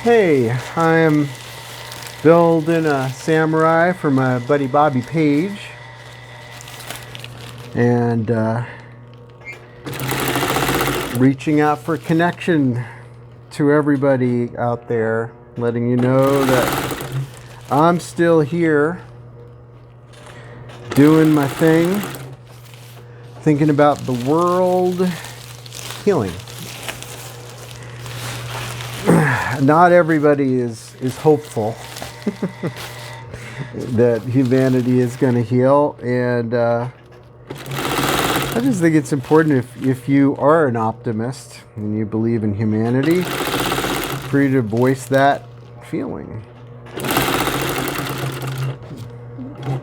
Hey, I'm building a samurai for my buddy Bobby Page, and reaching out for connection to everybody out there, letting you know that I'm still here doing my thing, thinking about the world, healing. Not everybody is hopeful that humanity is going to heal, and I just think it's important if you are an optimist and you believe in humanity, for you to voice that feeling.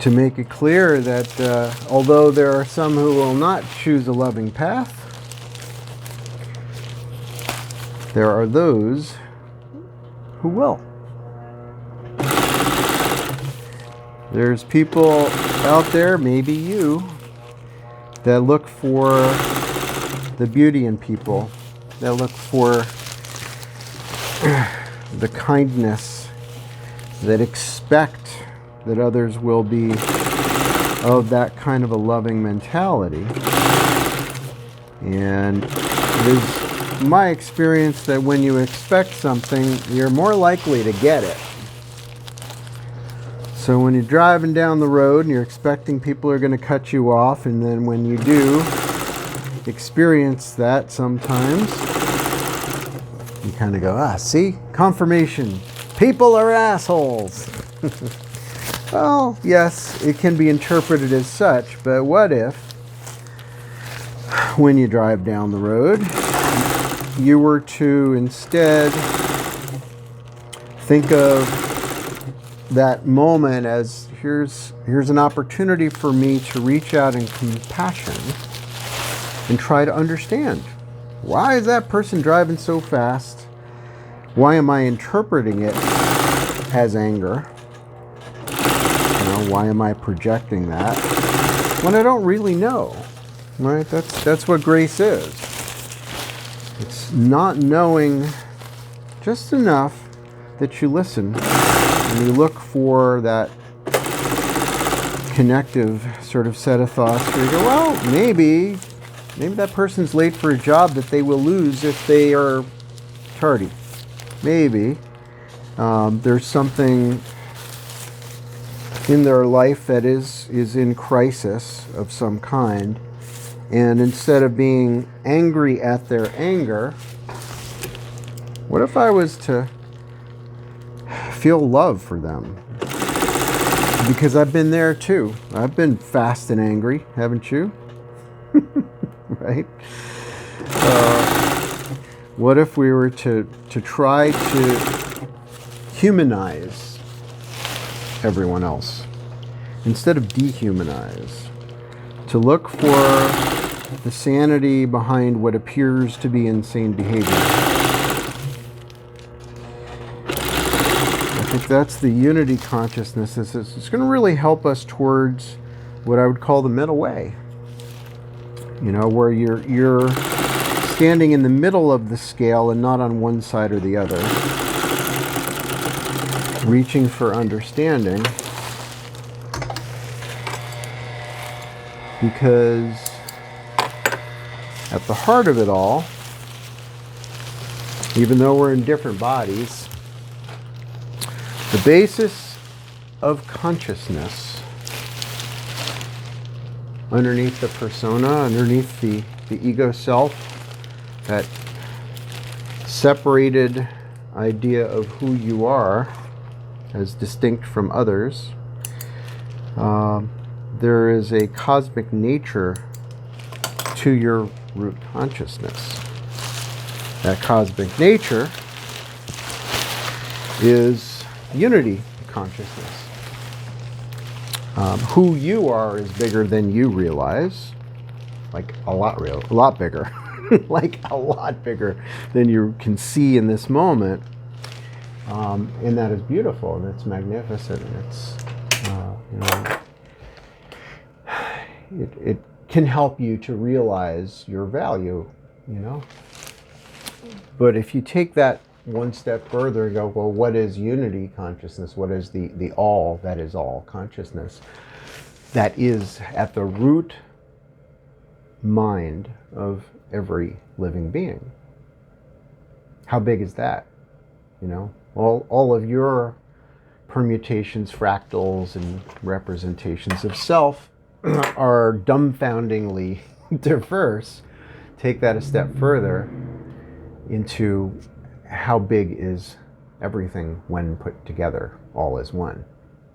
To make it clear that although there are some who will not choose a loving path, there are those who will. There's people out there, maybe you, that look for the beauty in people, that look for the kindness, that expect that others will be of that kind of a loving mentality. And it is my experience that when you expect something, you're more likely to get it. So when you're driving down the road and you're expecting people are going to cut you off, and then when you do experience that sometimes, you kind of go, see? Confirmation. People are assholes. Well, yes, it can be interpreted as such, but what if, when you drive down the road, you were to instead think of that moment as here's an opportunity for me to reach out in compassion and try to understand, why is that person driving so fast? Why am I interpreting it as anger? Why am I projecting that when I don't really know? Right? That's what grace is. It's not knowing just enough that you listen and you look for that connective sort of set of thoughts where you go, well, maybe that person's late for a job that they will lose if they are tardy. Maybe there's something in their life that is in crisis of some kind. And instead of being angry at their anger, what if I was to feel love for them? Because I've been there too. I've been fast and angry, haven't you? Right? What if we were to try to humanize everyone else instead of dehumanize? To look for the sanity behind what appears to be insane behavior. I think that's the unity consciousness. It's going to really help us towards what I would call the middle way. Where you're standing in the middle of the scale and not on one side or the other. Reaching for understanding. Because at the heart of it all, even though we're in different bodies, the basis of consciousness underneath the persona, underneath the ego self, that separated idea of who you are as distinct from others, there is a cosmic nature to your root consciousness. That cosmic nature is unity consciousness. Who you are is bigger than you realize, like a lot bigger, like a lot bigger than you can see in this moment, and that is beautiful and it's magnificent and it's it can help you to realize your value, But if you take that one step further and go, well, what is unity consciousness? What is the all that is all consciousness? That is at the root mind of every living being. How big is that? You know, all of your permutations, fractals, and representations of self are dumbfoundingly diverse. Take that a step further into how big is everything when put together, all as one.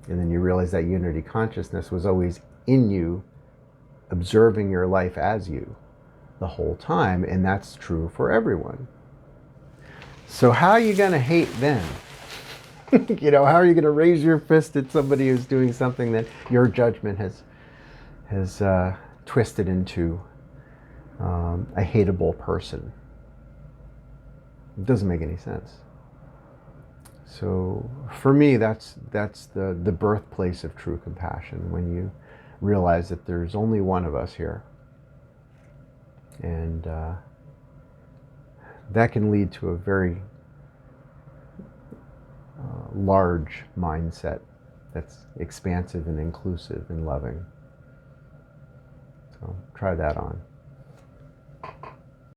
And then you realize that unity consciousness was always in you, observing your life as you the whole time, and that's true for everyone. So how are you going to hate then? You know, how are you going to raise your fist at somebody who's doing something that your judgment has twisted into a hateable person? It doesn't make any sense. So for me, that's the birthplace of true compassion, when you realize that there's only one of us here. And that can lead to a very large mindset that's expansive and inclusive and loving. So try that on.